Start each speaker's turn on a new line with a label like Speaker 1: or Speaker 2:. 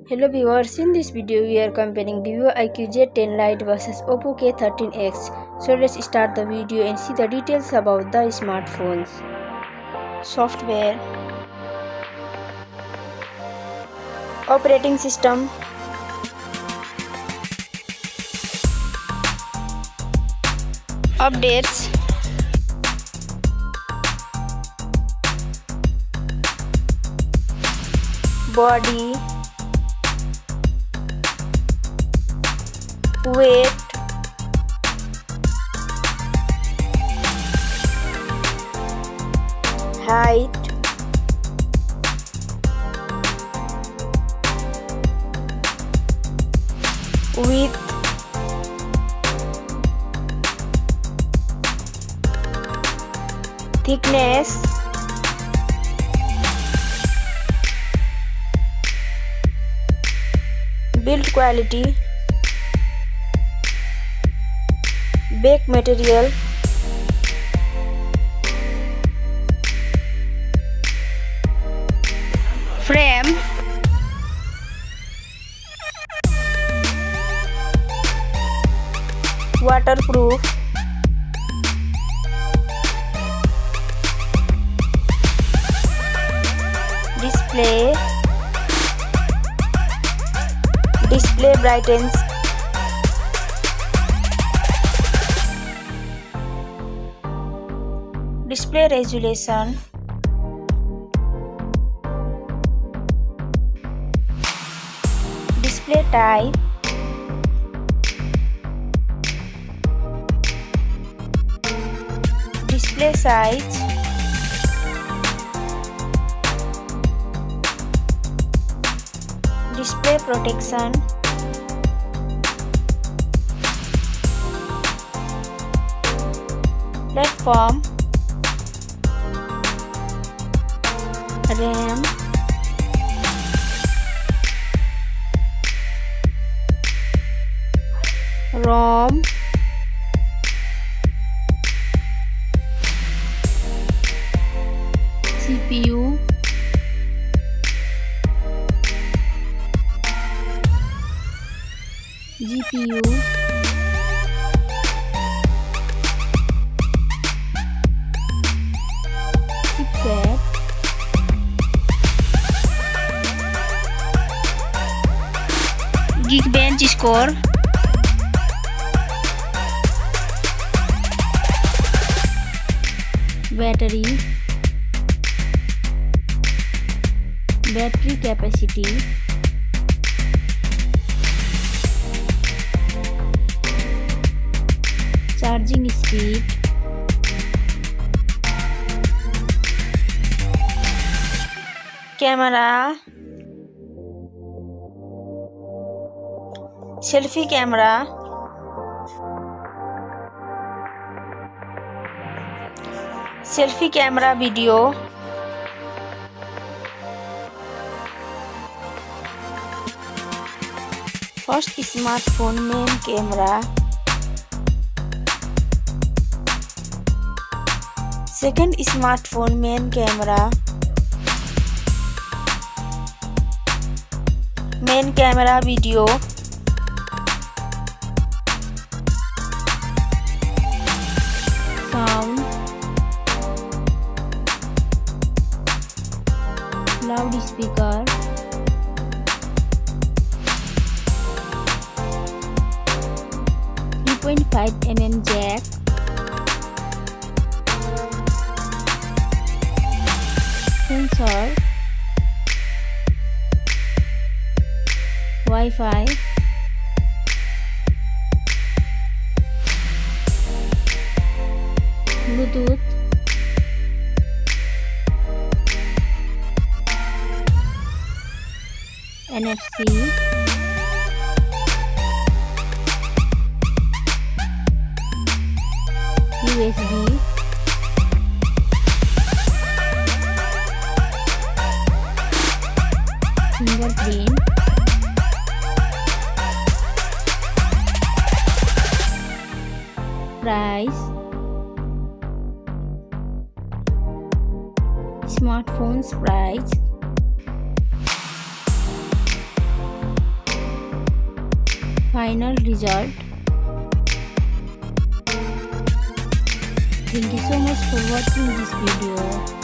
Speaker 1: Hello viewers, in this video we are comparing Vivo iQOO Z10 Lite versus Oppo K13X. So let's start the video and see the details about the smartphones. Software, operating system, updates, body, weight, height, width, thickness, build quality, back material, frame, waterproof, display brightens, display resolution, display type, display size, display protection, platform, RAM, ROM, CPU, GPU, chipset, Geekbench Score, battery capacity, charging speed, camera, selfie camera, video, first smartphone main camera, second smartphone main camera, video, sound, loudspeaker, .5mm jack, sensor, Wi-Fi, Bluetooth, NFC, USB, fingerprint, price, smartphones price, final result. Thank you so much for watching this video.